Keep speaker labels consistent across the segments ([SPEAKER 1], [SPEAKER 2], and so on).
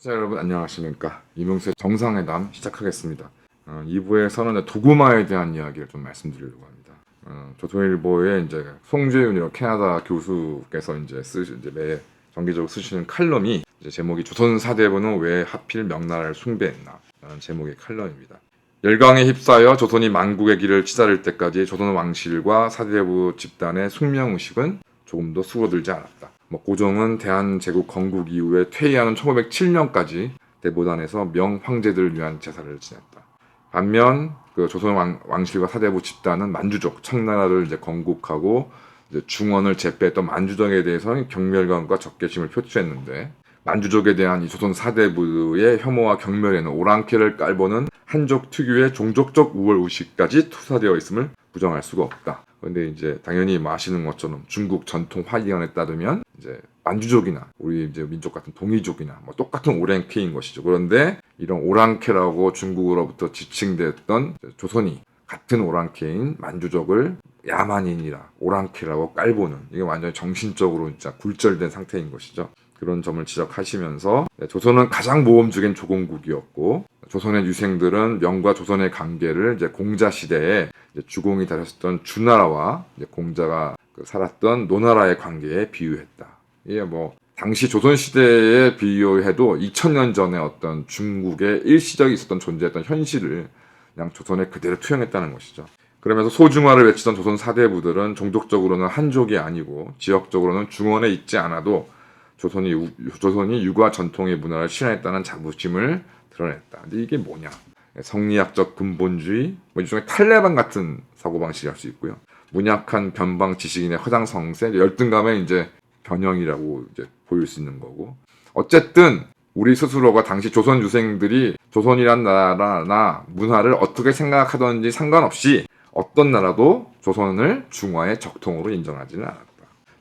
[SPEAKER 1] 시청자 여러분 안녕하십니까. 이명수의 정상회담 시작하겠습니다. 2부에서는 도구마에 대한 이야기를 좀 말씀드리려고 합니다. 조선일보의 이제 송재윤이라고 캐나다 교수께서 이제 매 정기적으로 쓰시는 칼럼이 이제 제목이 조선 사대부는 왜 하필 명나라를 숭배했나 라는 제목의 칼럼입니다. 열강에 휩싸여 조선이 만국의 길을 치달을 때까지 조선 왕실과 사대부 집단의 숙명의식은 조금도 수그러들지 않았다. 고종은 대한제국 건국 이후에 퇴위하는 1507년까지 대보단에서 명황제들을 위한 제사를 지냈다. 반면 조선 왕실과 사대부 집단은 만주족, 청나라를 이제 건국하고 이제 중원을 제패했던 만주족에 대해서는 경멸감과 적개심을 표출했는데, 만주족에 대한 이 조선 사대부의 혐오와 경멸에는 오랑캐를 깔보는 한족 특유의 종족적 우월 의식까지 투사되어 있음을 부정할 수가 없다. 그런데 이제 당연히 아시는 것처럼 중국 전통 화기관에 따르면 이제 만주족이나 우리 이제 민족 같은 동이족이나 똑같은 오랑캐인 것이죠. 그런데 이런 오랑캐라고 중국으로부터 지칭됐던 조선이 같은 오랑캐인 만주족을 야만인이라 오랑캐라고 깔보는, 이게 완전히 정신적으로 진짜 굴절된 상태인 것이죠. 그런 점을 지적하시면서 조선은 가장 모험적인 조공국이었고, 조선의 유생들은 명과 조선의 관계를 이제 공자 시대에 이제 주공이 다녔었던 주나라와 이제 공자가 살았던 노나라의 관계에 비유했다. 이게 당시 조선 시대에 비유해도 2000년 전에 어떤 중국의 일시적이 있었던 존재했던 현실을 그냥 조선에 그대로 투영했다는 것이죠. 그러면서 소중화를 외치던 조선 사대부들은 종족적으로는 한족이 아니고 지역적으로는 중원에 있지 않아도 조선이 유과 전통의 문화를 실현했다는 자부심을 드러냈다. 근데 이게 뭐냐? 성리학적 근본주의, 일종의 탈레반 같은 사고방식이 할 수 있고요. 문약한 변방 지식인의 허장성세, 열등감의 이제 변형이라고 이제 보일 수 있는 거고. 어쨌든 우리 스스로가 당시 조선 유생들이 조선이란 나라나 문화를 어떻게 생각하던지 상관없이 어떤 나라도 조선을 중화의 적통으로 인정하지는 않았다.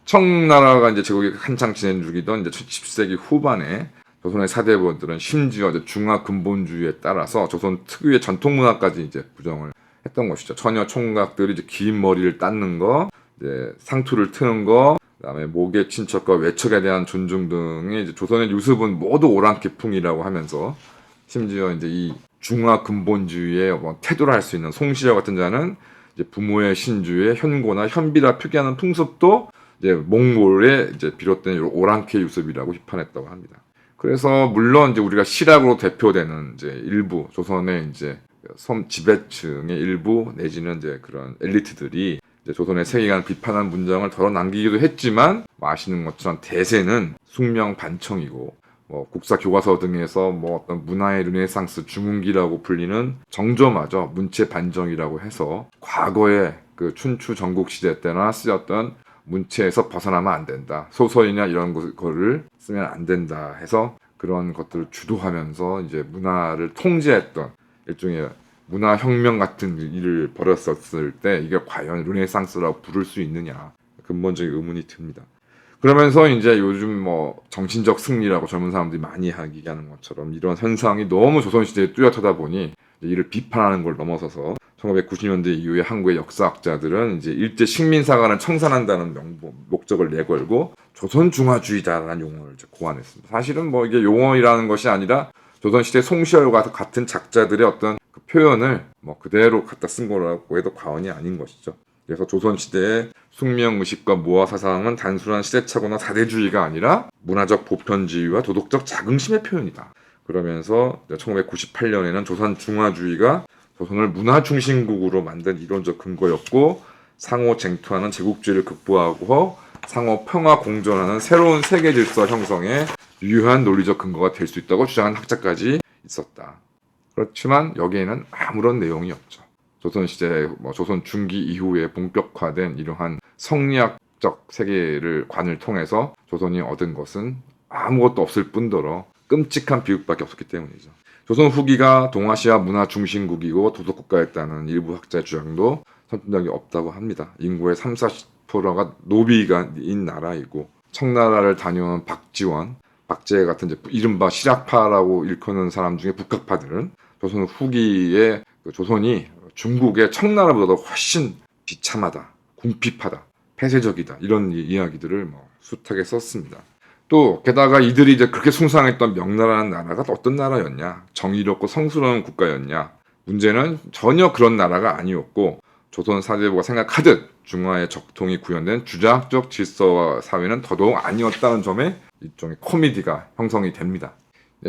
[SPEAKER 1] 청나라가 이제 제국이 한창 진행 중이던 이제 10세기 후반에 조선의 사대부들은 심지어 이제 중화 근본주의에 따라서 조선 특유의 전통 문화까지 이제 부정을 했던 것이죠. 처녀 총각들이 이제 긴 머리를 닦는 거, 이제 상투를 트는 거, 그다음에 목의 친척과 외척에 대한 존중 등의 이제 조선의 유습은 모두 오랑캐풍이라고 하면서, 심지어 이제 이 중화 근본주의의 태도를 할 수 있는 송시려 같은 자는 이제 부모의 신주에 현고나 현비라 표기하는 풍습도 이제 몽골에 이제 비롯된 오랑캐 유습이라고 비판했다고 합니다. 그래서 물론 이제 우리가 실학으로 대표되는 이제 일부 조선의 이제 섬 지배층의 일부 내지는 이제 그런 엘리트들이 이제 조선의 세계관을 비판한 문장을 덜어 남기기도 했지만, 아시는 것처럼 대세는 숙명 반청이고, 국사 교과서 등에서 어떤 문화의 르네상스 중흥기라고 불리는 정조마저 문체 반정이라고 해서 과거의 그 춘추 전국 시대 때나 쓰였던 문체에서 벗어나면 안 된다, 소설이나 이런 거를 쓰면 안 된다 해서 그런 것들을 주도하면서 이제 문화를 통제했던 일종의 문화혁명 같은 일을 벌였었을 때 이게 과연 르네상스라고 부를 수 있느냐, 근본적인 의문이 듭니다. 그러면서 이제 요즘 정신적 승리라고 젊은 사람들이 많이 얘기하는 것처럼 이런 현상이 너무 조선시대에 뚜렷하다 보니 이를 비판하는 걸 넘어서서 1990년대 이후에 한국의 역사학자들은 이제 일제 식민사관을 청산한다는 목적을 내걸고 조선중화주의자라는 용어를 이제 고안했습니다. 사실은 이게 용어이라는 것이 아니라 조선시대 송시열과 같은 작자들의 어떤 그 표현을 그대로 갖다 쓴 거라고 해도 과언이 아닌 것이죠. 그래서 조선시대의 숙명의식과 모화사상은 단순한 시대착오나 사대주의가 아니라 문화적 보편주의와 도덕적 자긍심의 표현이다. 그러면서 1998년에는 조선중화주의가 조선을 문화중심국으로 만든 이론적 근거였고, 상호 쟁투하는 제국주의를 극복하고 상호 평화 공존하는 새로운 세계 질서 형성에 유효한 논리적 근거가 될 수 있다고 주장한 학자까지 있었다. 그렇지만 여기에는 아무런 내용이 없죠. 조선시대 조선 중기 이후에 본격화된 이러한 성리학적 세계를 관을 통해서 조선이 얻은 것은 아무것도 없을 뿐더러 끔찍한 비극밖에 없었기 때문이죠. 조선 후기가 동아시아 문화 중심국이고 도덕국가였다는 일부 학자의 주장도 선진적이 없다고 합니다. 인구의 30-40%가 노비가인 나라이고, 청나라를 다녀온 박지원, 박재 같은 이제 이른바 실학파라고 일컫는 사람 중에 북학파들은 조선 후기에 조선이 중국의 청나라보다도 훨씬 비참하다, 궁핍하다, 폐쇄적이다, 이런 이야기들을 숱하게 썼습니다. 또 게다가 이들이 이제 그렇게 숭상했던 명나라는 나라가 어떤 나라였냐? 정의롭고 성스러운 국가였냐? 문제는 전혀 그런 나라가 아니었고 조선 사대부가 생각하듯 중화의 적통이 구현된 주장적 질서와 사회는 더더욱 아니었다는 점에 일종의 코미디가 형성이 됩니다.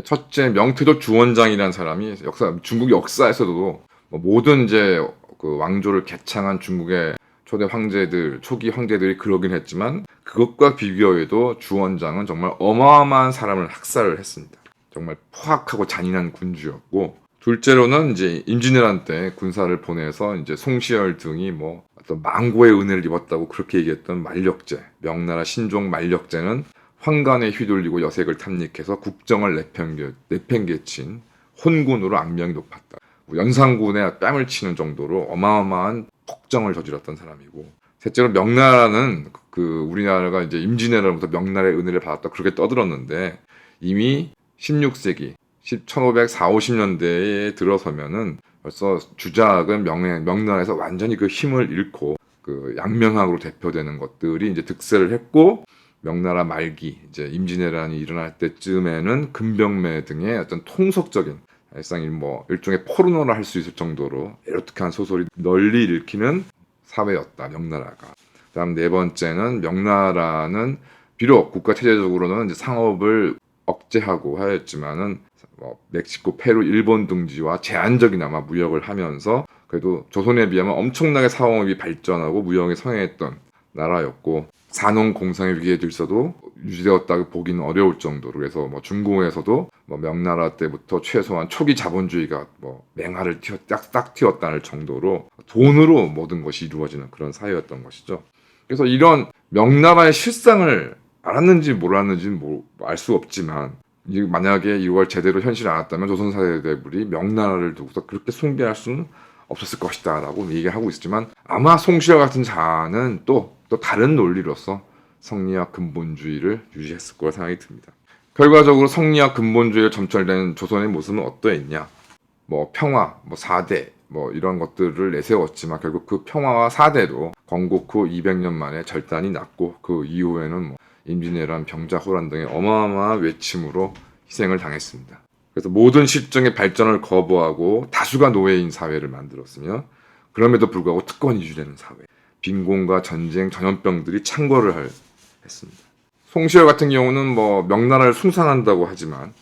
[SPEAKER 1] 첫째, 명태조 주원장이라는 사람이 중국 역사에서도 모든 이제 그 왕조를 개창한 중국의 초대 황제들, 초기 황제들이 그러긴 했지만 그것과 비교해도 주원장은 정말 어마어마한 사람을 학살을 했습니다. 정말 포악하고 잔인한 군주였고, 둘째로는 이제 임진왜란 때 군사를 보내서 이제 송시열 등이 어떤 망고의 은혜를 입었다고 그렇게 얘기했던 만력제, 명나라 신종 만력제는 황간에 휘둘리고 여색을 탐닉해서 국정을 내팽개친 혼군으로 악명이 높았다. 연산군에 뺨을 치는 정도로 어마어마한 폭정을 저질렀던 사람이고, 셋째로 명나라는 우리나라가 이제 임진왜란부터 명나라의 은혜를 받았다 그렇게 떠들었는데 이미 16세기 1540년대에 들어서면은 벌써 주작은 명나라에서 완전히 그 힘을 잃고 그 양명학으로 대표되는 것들이 이제 득세를 했고, 명나라 말기 이제 임진왜란이 일어날 때쯤에는 금병매 등의 어떤 통속적인 사실상 일종의 포르노라 할 수 있을 정도로 에로틱한 소설이 널리 읽히는 사회였다 명나라가. 그다음 네 번째는 명나라는 비록 국가 체제적으로는 이제 상업을 억제하고 하였지만은 멕시코, 페루, 일본 등지와 제한적이나마 무역을 하면서 그래도 조선에 비하면 엄청나게 상업이 발전하고 무역에 성행했던 나라였고, 산업 공상의 위기에 들서도 유지되었다고 보기는 어려울 정도로, 그래서 중공에서도 명나라 때부터 최소한 초기 자본주의가 맹하를 딱 튀었다는 정도로 돈으로 모든 것이 이루어지는 그런 사회였던 것이죠. 그래서 이런 명나라의 실상을 알았는지 몰랐는지 알 수 없지만, 만약에 이걸 제대로 현실을 알았다면 조선사대부리 명나라를 두고서 그렇게 숭배할 수는 없었을 것이다 라고 얘기하고 있지만, 아마 송시열 같은 자는 또 다른 논리로서 성리학 근본주의를 유지했을 거라 생각이 듭니다. 결과적으로 성리학 근본주의에 점철된 조선의 모습은 어떠했냐? 평화, 사대 이런 것들을 내세웠지만 결국 그 평화와 사대도 건국 후 200년 만에 절단이 났고, 그 이후에는 임진왜란, 병자호란 등의 어마어마한 외침으로 희생을 당했습니다. 그래서 모든 실정의 발전을 거부하고 다수가 노예인 사회를 만들었으며, 그럼에도 불구하고 특권이 유지되는 사회, 빈곤과 전쟁, 전염병들이 창궐을 했습니다. 송시열 같은 경우는 명나라를 숭상한다고 하지만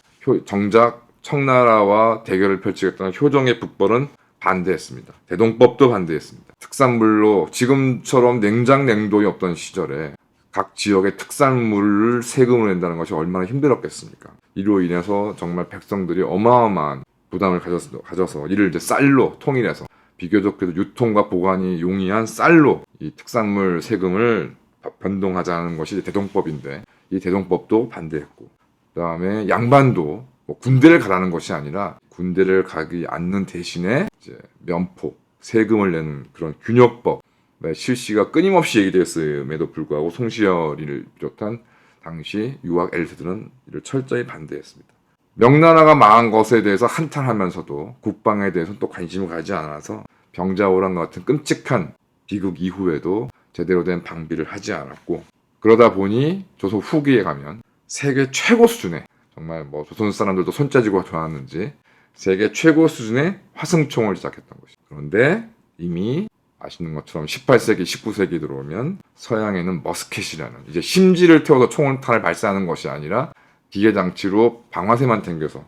[SPEAKER 1] 정작 청나라와 대결을 펼치겠다는 효정의 북벌은 반대했습니다. 대동법도 반대했습니다. 특산물로 지금처럼 냉장 냉동이 없던 시절에 각 지역의 특산물을 세금을 낸다는 것이 얼마나 힘들었겠습니까? 이로 인해서 정말 백성들이 어마어마한 부담을 가져서 이를 이제 쌀로 통일해서 비교적 그래도 유통과 보관이 용이한 쌀로 이 특산물 세금을 변동하자는 것이 대동법인데, 이 대동법도 반대했고, 그다음에 양반도 군대를 가라는 것이 아니라 군대를 가지 않는 대신에 이제 면포 세금을 내는 그런 균역법 실시가 끊임없이 얘기되었음에도 불구하고 송시열이를 비롯한 당시 유학 엘리트들은 이를 철저히 반대했습니다. 명나라가 망한 것에 대해서 한탄하면서도 국방에 대해서는 또 관심을 가지지 않아서 병자호란 같은 끔찍한 비극 이후에도 제대로 된 방비를 하지 않았고, 그러다 보니 조선 후기에 가면 세계 최고 수준의, 정말 조선 사람들도 손짜지고 좋아하는지 세계 최고 수준의 화승총을 제작했던 것이죠. 그런데 이미 아시는 것처럼 18세기, 19세기 들어오면 서양에는 머스켓이라는, 이제 심지를 태워서 총탄을 발사하는 것이 아니라 기계 장치로 방아쇠만 당겨서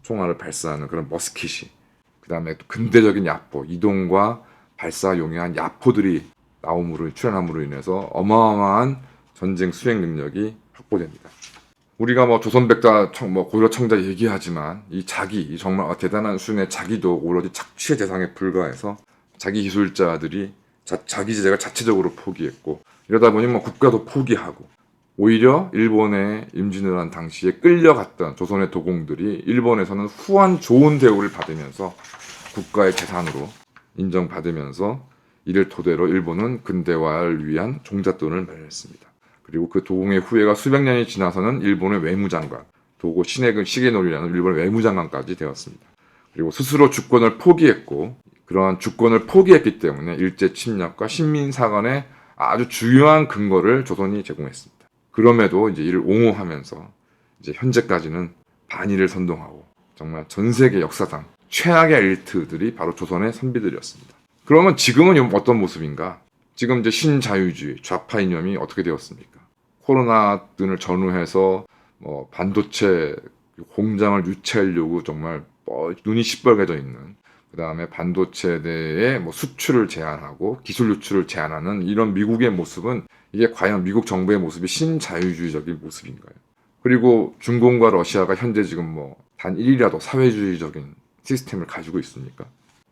[SPEAKER 1] 총알을 발사하는 그런 머스켓이, 그 다음에 또 근대적인 야포, 이동과 발사가 용이한 야포들이 출현함으로 인해서 어마어마한 전쟁 수행 능력이 확보됩니다. 우리가 조선백자, 고려청자 얘기하지만 이 정말 대단한 수준의 자기도 오로지 착취의 대상에 불과해서 자기 기술자들이 자기 제작을 자체적으로 포기했고, 이러다 보니 국가도 포기하고, 오히려 일본의 임진왜란 당시에 끌려갔던 조선의 도공들이 일본에서는 후한 좋은 대우를 받으면서 국가의 재산으로 인정받으면서 이를 토대로 일본은 근대화를 위한 종잣돈을 마련했습니다. 그리고 그 도공의 후예가 수백 년이 지나서는 일본의 외무장관, 도고 시게노리라는 일본의 외무장관까지 되었습니다. 그리고 스스로 주권을 포기했고, 그러한 주권을 포기했기 때문에 일제 침략과 식민사관의 아주 중요한 근거를 조선이 제공했습니다. 그럼에도 이제 이를 옹호하면서 이제 현재까지는 반일을 선동하고 정말 전 세계 역사상 최악의 엘리트들이 바로 조선의 선비들이었습니다. 그러면 지금은 어떤 모습인가? 지금 이제 신자유주의, 좌파 이념이 어떻게 되었습니까? 코로나 등을 전후해서 뭐 반도체 공장을 유치하려고 정말 눈이 시뻘개져 있는, 그 다음에 반도체에 대해 뭐 수출을 제한하고 기술 유출을 제한하는 이런 미국의 모습은 이게 과연 미국 정부의 모습이 신자유주의적인 모습인가요? 그리고 중공과 러시아가 현재 지금 뭐 단 1이라도 사회주의적인 시스템을 가지고 있습니까?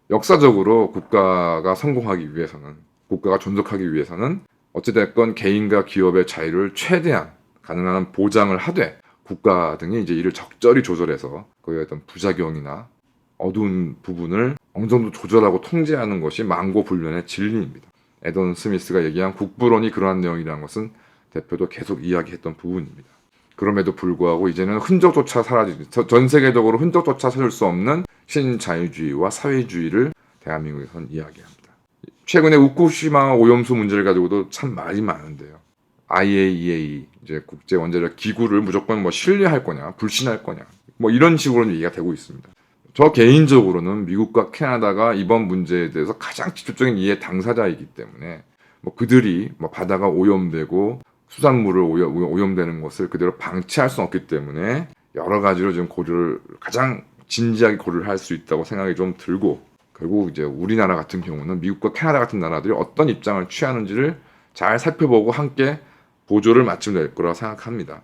[SPEAKER 1] 역사적으로 국가가 성공하기 위해서는, 국가가 존속하기 위해서는 어찌됐건 개인과 기업의 자유를 최대한 가능한 보장을 하되 국가 등이 이제 이를 적절히 조절해서 그의 어떤 부작용이나 어두운 부분을 어느 정도 조절하고 통제하는 것이 망고불변의 진리입니다. 애던 스미스가 얘기한 국부론이 그러한 내용이라는 것은 대표도 계속 이야기했던 부분입니다. 그럼에도 불구하고 이제는 흔적조차 전 세계적으로 흔적조차 찾을 수 없는 신자유주의와 사회주의를 대한민국에서는 이야기합니다. 최근에 후쿠시마 오염수 문제를 가지고도 참 말이 많은데요. IAEA 이제 국제 원자력 기구를 무조건 뭐 신뢰할 거냐, 불신할 거냐, 뭐 이런 식으로 얘기가 되고 있습니다. 저 개인적으로는 미국과 캐나다가 이번 문제에 대해서 가장 직접적인 이해 당사자이기 때문에 뭐 그들이 뭐 바다가 오염되고 수산물을 오염되는 것을 그대로 방치할 수는 없기 때문에 여러 가지로 지금 가장 진지하게 고려를 할 수 있다고 생각이 좀 들고, 결국 이제 우리나라 같은 경우는 미국과 캐나다 같은 나라들이 어떤 입장을 취하는지를 잘 살펴보고 함께 보조를 마치면 될 거라 생각합니다.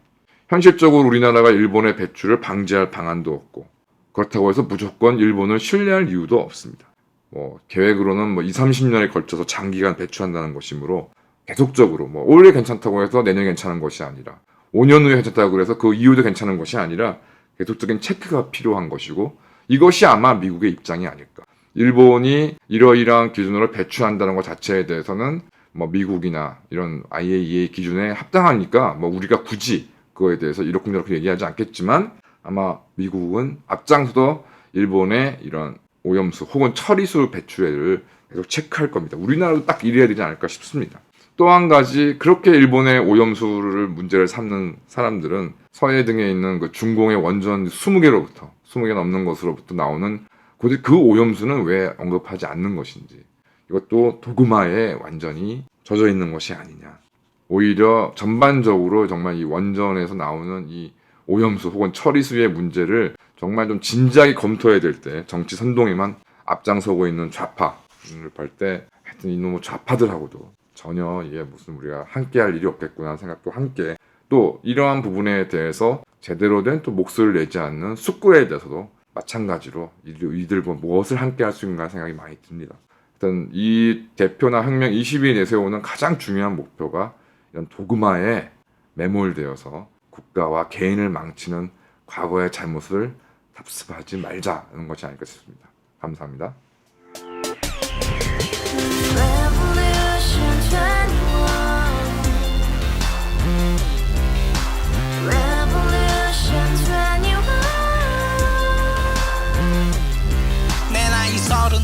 [SPEAKER 1] 현실적으로 우리나라가 일본의 배출을 방지할 방안도 없고, 그렇다고 해서 무조건 일본을 신뢰할 이유도 없습니다. 뭐 계획으로는 뭐 20-30년에 걸쳐서 장기간 배출한다는 것이므로 계속적으로 뭐 올해 괜찮다고 해서 내년에 괜찮은 것이 아니라 5년 후에 괜찮다고 해서 그 이후도 괜찮은 것이 아니라 계속적인 체크가 필요한 것이고, 이것이 아마 미국의 입장이 아닐까. 일본이 이러이러한 기준으로 배출한다는 것 자체에 대해서는 뭐 미국이나 이런 IAEA 기준에 합당하니까 뭐 우리가 굳이 그거에 대해서 이렇게 얘기하지 않겠지만, 아마 미국은 앞장서서 일본의 이런 오염수 혹은 처리수 배출을 계속 체크할 겁니다. 우리나라도 딱 이래야 되지 않을까 싶습니다. 또 한 가지, 그렇게 일본의 오염수를 문제를 삼는 사람들은 서해 등에 있는 그 중공의 원전 20개 넘는 것으로부터 나오는 그 오염수는 왜 언급하지 않는 것인지, 이것도 도그마에 완전히 젖어 있는 것이 아니냐. 오히려 전반적으로 정말 이 원전에서 나오는 이 오염수 혹은 처리수의 문제를 정말 좀 진지하게 검토해야 될 때 정치 선동에만 앞장서고 있는 좌파를 볼 때 하여튼 이놈의 좌파들하고도 전혀 이게 무슨 우리가 함께 할 일이 없겠구나 하는 생각도 함께, 또 이러한 부분에 대해서 제대로 된 또 목소리를 내지 않는 숙구에 대해서도 마찬가지로 이들과 무엇을 함께 할 수 있는가 생각이 많이 듭니다. 일단 이 대표나 혁명 20이 내세우는 가장 중요한 목표가 이런 도그마에 매몰되어서 국가와 개인을 망치는 과거의 잘못을 답습하지 말자는 것이 아닐까 싶습니다. 감사합니다.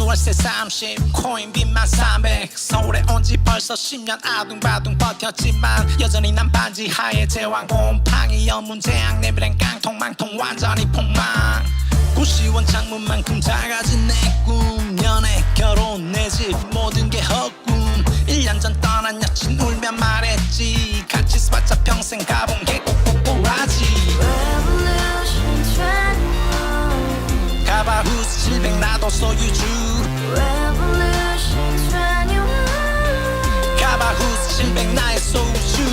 [SPEAKER 2] 월세 30 코인 빚만 300 서울에 온 지 벌써 10년 아둥바둥 버텼지만 여전히 난 반지 하에 제왕 곰팡이 연문제약 내비랭 깡통 망통 완전히 폭망 고시원 창문만큼 작아진 내 꿈 연애 결혼 내 집 모든 게 헛꿈 1년 전 떠난 여친 울며 말했지 같이 스파차 평생 가본 게 꼭꼭꼭라지 가바후스 700 나도 소유주 가바후스 700 나의 소주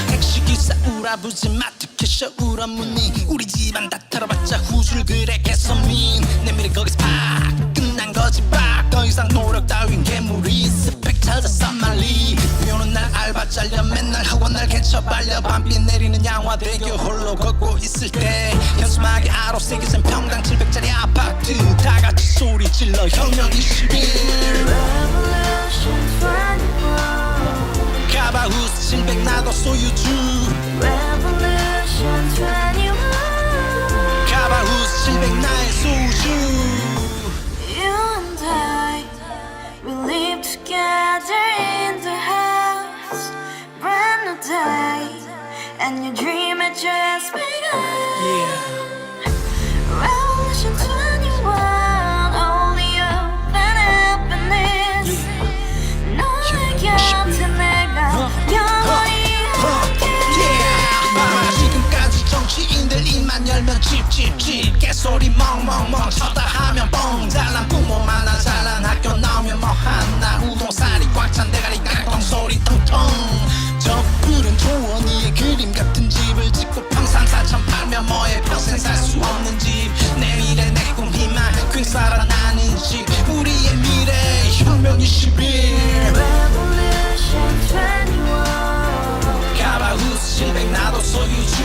[SPEAKER 2] 택시기사 우라부지 마트 캐셔 울어무니 우리 집안 다 털어봤자 후줄 그래 개선민 내 미래 거기서 팍 끝난 거지 팍 더 이상 노력 따윈 괴물이 스펙 찾아서 말리 비오는 날 알바 잘려 맨날 학원 날 개쳐 발려 밤비 내리는 양화대교 홀로 걷고 있을 때 현수막에 아로 새겨진 평당 700짜리 아파트 다같이 소리 질러 혁명 21 가바후스 700 나도 소유주 가바후스 700 나의 소주
[SPEAKER 3] You and I, we live together in the house, brand new day, and your dream had just begun.
[SPEAKER 2] Yeah.
[SPEAKER 3] Revolution 21, only youth and happiness. 너의 곁에 내가 영원히 함께.
[SPEAKER 2] 지금까지 정치인들 입만 열면 찝찝찝 개소리 멍멍멍 쳤다 하면 뻥 잘난 부모 만나 잘난 학교 나오면 뭐 하나 우동살이 꽉 찬 대가리 깡통 소리 텅텅 저 푸른 조원이의 그림 같은 집을 짓고 평상사천 팔면 뭐해 평생 살 수 없는 집 내 미래 내 꿈 희망 그 살아나는 집 우리의 미래 혁명 21
[SPEAKER 3] Revolution 21.
[SPEAKER 2] 가바우스 700 나도 소유주